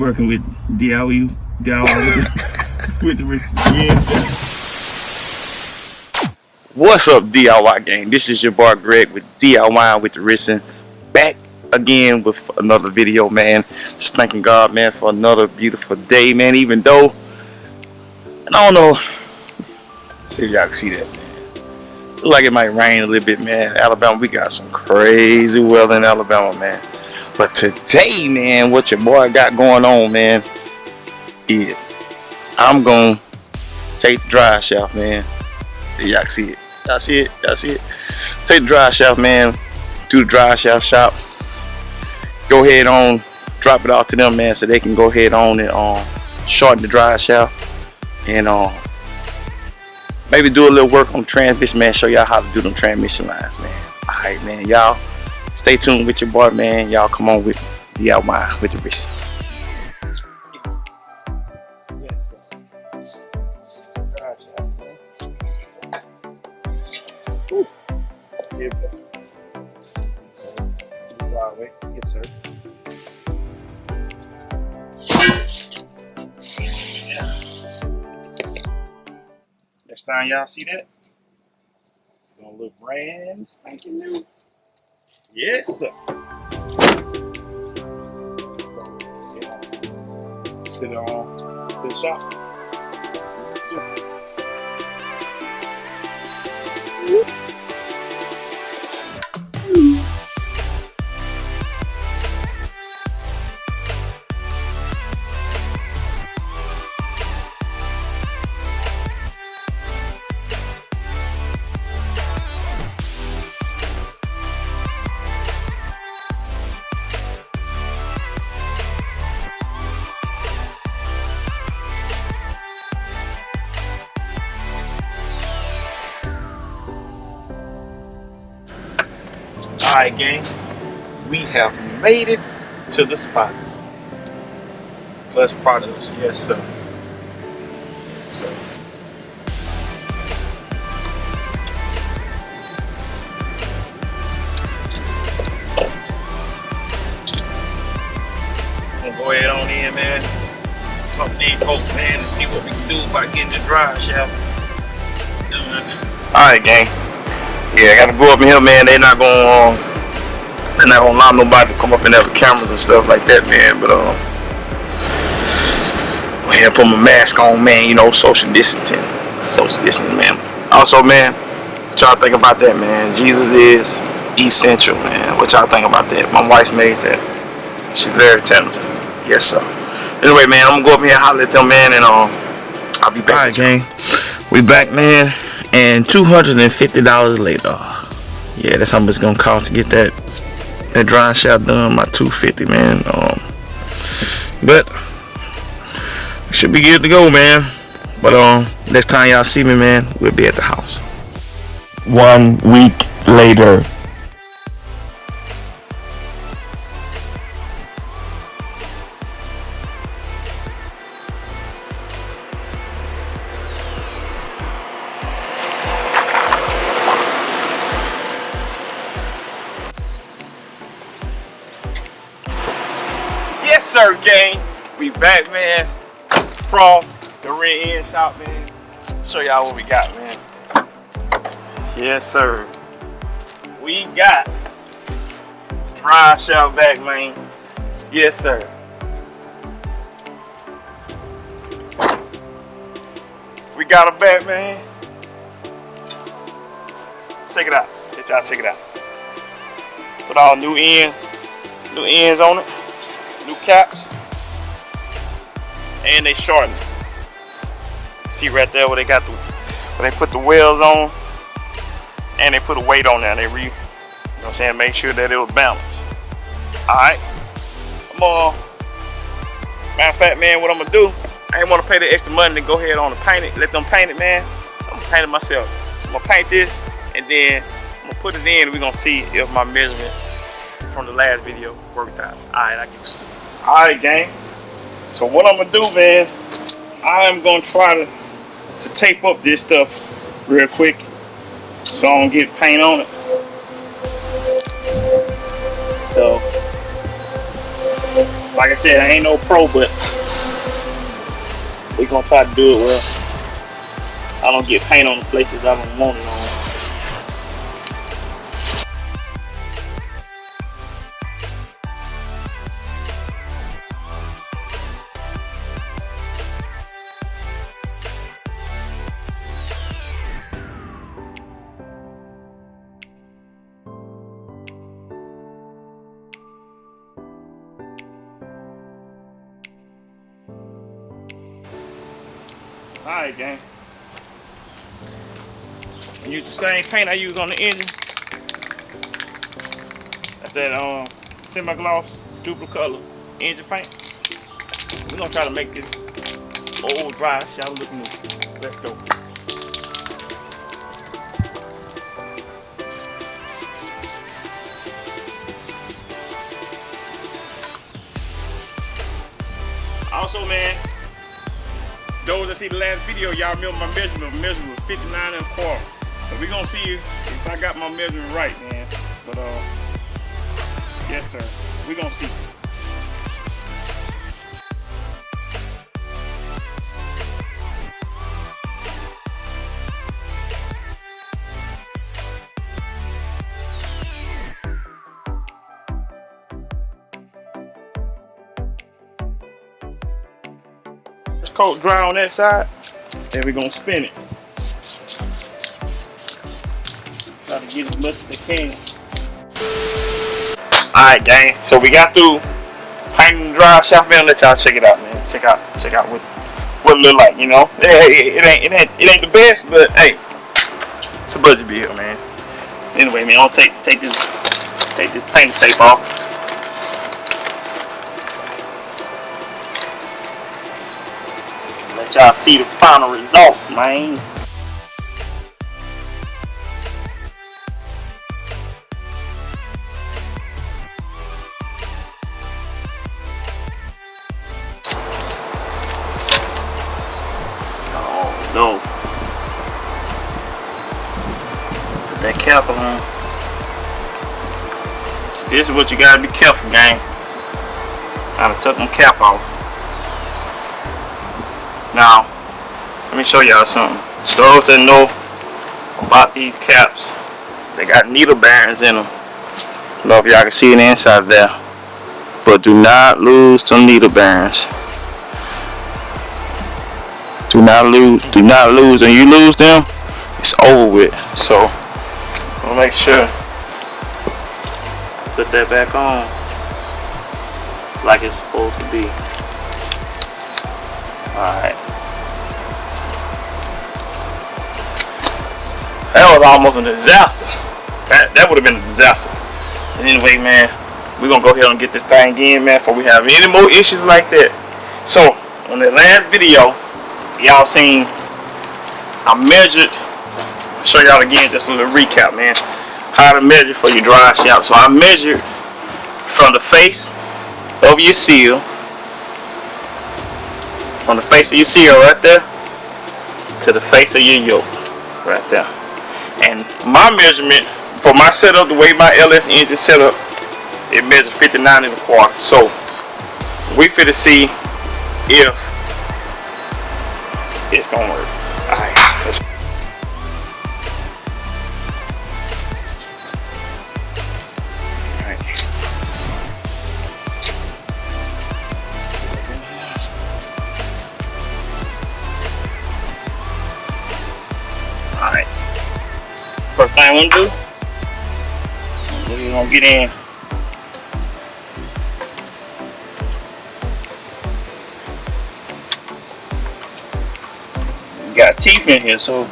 working with D.I.Y with the wrist. Yeah. What's up, D.I.Y gang? This is your boy Greg with D.I.Y with the wrist. Back again with another video, man. Just thanking God, man, for another beautiful day, man. Even though, and I don't know, see if y'all can see that, man. Look like it might rain a little bit, man. Alabama, we got some crazy weather in Alabama, man. But today, man, what your boy got going on, man, is I'm gonna take the Driveshaft, man. See, y'all can see it. Y'all see it? Y'all see it? Take the Driveshaft, man, to the Driveshaft shop. Go ahead on, drop it off to them, man, so they can go ahead on and shorten the Driveshaft and maybe do a little work on the transmission, man. Show y'all how to do them transmission lines, man. Alright, man, y'all stay tuned with your boy, man. Y'all come on with D.I.Y with the wrist. Yes, sir. Driveshaft, man. Woo. Here we go. Yes, sir. Driveway. Yes, sir. Yeah. Next time y'all see that, it's gonna look brand spanking new. Yes, sir. To the shop. Alright, gang, we have made it to the spot. Plus products, yes sir. Yes sir. Gonna go ahead on in, man. Talk to these folks, man, and see what we can do about getting the Driveshaft done. Alright, gang. Yeah, I gotta go up in here, man. They're not gonna allow nobody to come up and have cameras and stuff like that, man. But go ahead and put my mask on, man. You know, social distancing, man. Also, man, what y'all think about that, man? Jesus is essential, man. What y'all think about that? My wife made that. She's very talented. Yes, sir. Anyway, man, I'm gonna go up here and holler at them, man, and I'll be back. All right, gang. We back, man. And $250 later, yeah, that's how much it's gonna cost to get that Driveshaft done. My $250, man. But should be good to go, man. But next time y'all see me, man, we'll be at the house. 1 week later. Yes, sir, gang. We back, man, from the rent-in shop, man. Show y'all what we got, man. Yes, sir. We got Driveshaft back, man. Yes, sir. We got her back, man. Check it out. Let y'all check it out. Put all new ends on it. New caps, and they shorten it. See right there where they got where they put the wheels on, and they put a weight on there. They you know what I'm saying, make sure that it was balanced. All right, matter of fact, man, what I'm gonna do, I ain't wanna pay the extra money to go ahead on and paint it. Let them paint it, man. I'm gonna paint it myself. I'm gonna paint this, and then I'm gonna put it in. And we're gonna see if my measurement from the last video worked out. All right, I get you. Alright, gang, so what I'm gonna do, man, I am gonna try to tape up this stuff real quick so I don't get paint on it. So Like I said, I ain't no pro, but we gonna try to do it well. I don't get paint on the places I don't want it on. Alright, gang. Use the same paint I use on the engine. That's that semi-gloss, duplicate color engine paint. We're gonna try to make this old Driveshaft look new. Let's go. Also, man, those that see the last video, y'all remember my measurement. My measurement was 59 1/4. So we gonna see if I got my measurement right, man. But yes, sir. We gonna see. Let's coat dry on that side, then we're gonna spin it. Try to get as much as they can. Alright, gang. So we got through painting the Driveshaft, man. Let y'all check it out, man. Check out what it look like, you know. It ain't the best, but hey, it's a budget bill, man. Anyway, man, I'll take this paint tape off. Let y'all see the final results, man. Oh no. Put that cap on. This is what you gotta be careful, gang. I done took my cap off. Now, let me show y'all something. Those that know about these caps, they got needle bearings in them. I don't know if y'all can see the inside there, but do not lose some needle bearings. Do not lose. When you lose them, it's over with. So, I'll make sure put that back on like it's supposed to be. Alright. That was almost a disaster. That would have been a disaster. And anyway, man, we're gonna go ahead and get this thing in, man, before we have any more issues like that. So, on the last video, y'all seen I measured. I'll show y'all again, just a little recap, man. How to measure for your Driveshaft. So I measured from the face of your seal, from the face of your seal right there to the face of your yoke right there. And my measurement for my setup, the way my LS engine set up, it measures 59 1/4. So we finna see if it's gonna work. Alright, let's go. Alright. First thing I'm gonna do, we're gonna get in. You got teeth in here, so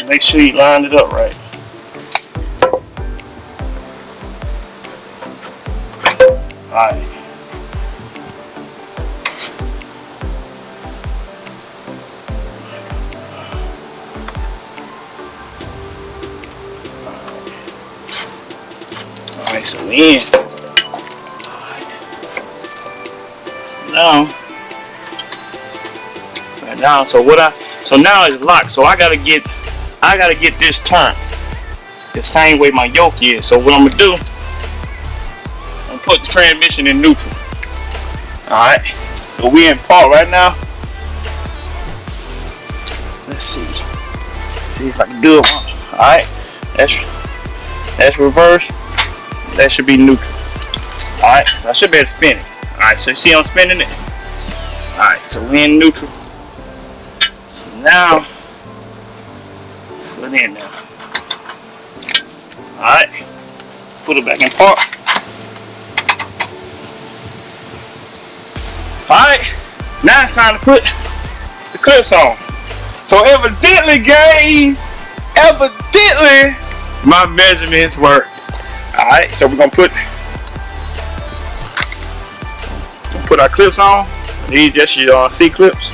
make sure you line it up right. Alright. Alright, so we in. Now, so now it's locked. So I gotta get this turned the same way my yoke is. So what I'm gonna do, I'm gonna put the transmission in neutral. Alright, so we in park right now. Let's see if I can do it. Alright, that's reverse. That should be neutral. Alright, so I should be able to spin it. Alright, so you see I'm spinning it? Alright, so we in neutral. So now, put it in there. Alright, put it back in park. Alright, now it's time to put the clips on. So evidently, gang, my measurements work. Alright, so we're gonna put our clips on. These just your C clips.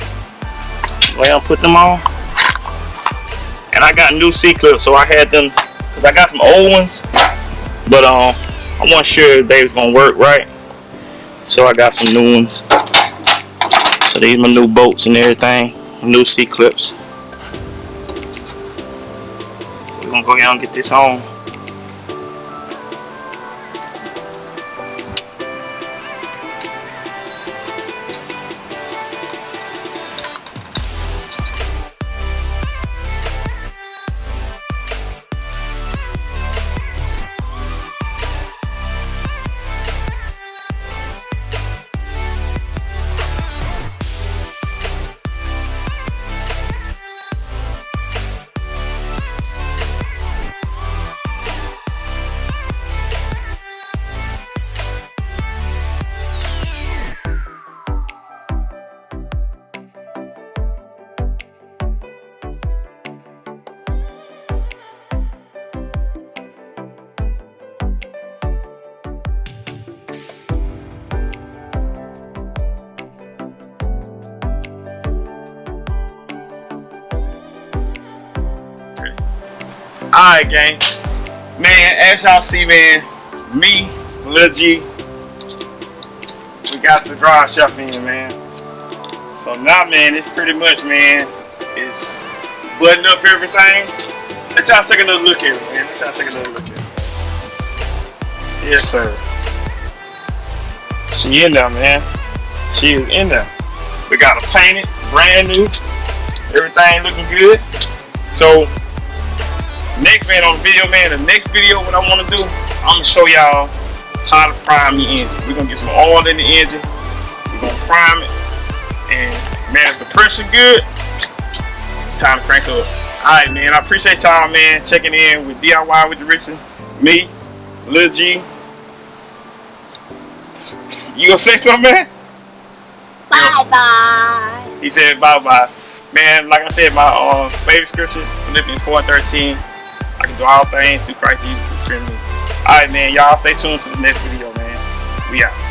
Well, put them on. And I got new C clips, so I had them, cause I got some old ones, but I wasn't sure if they was gonna work right. So I got some new ones. So these are my new bolts and everything, new C clips. We're gonna go ahead and get this on. Alright, gang. Man, as y'all see, man, me, Lil G, we got the Driveshaft in, man. So now, man, it's pretty much, man, it's buttoned up everything. Let's y'all take a little look at it, man. Let's y'all take a little look at it. Yes, sir. She in there, man. She is in there. We got it painted, brand new. Everything looking good. So, next, man, on the video, man, the next video, what I want to do, I'm going to show y'all how to prime the engine. We're going to get some oil in the engine. We're going to prime it. And, man, if the pressure good, it's time to crank up. Alright, man, I appreciate y'all, man, checking in with D.I.Y with the Richardson. Me, Lil G. You gonna say something, man? Bye-bye. He said bye-bye. Man, like I said, my favorite scripture, Philippians 4:13. I can do all things through Christ Jesus who strengthens me. Alright, man, y'all stay tuned to the next video, man. We out.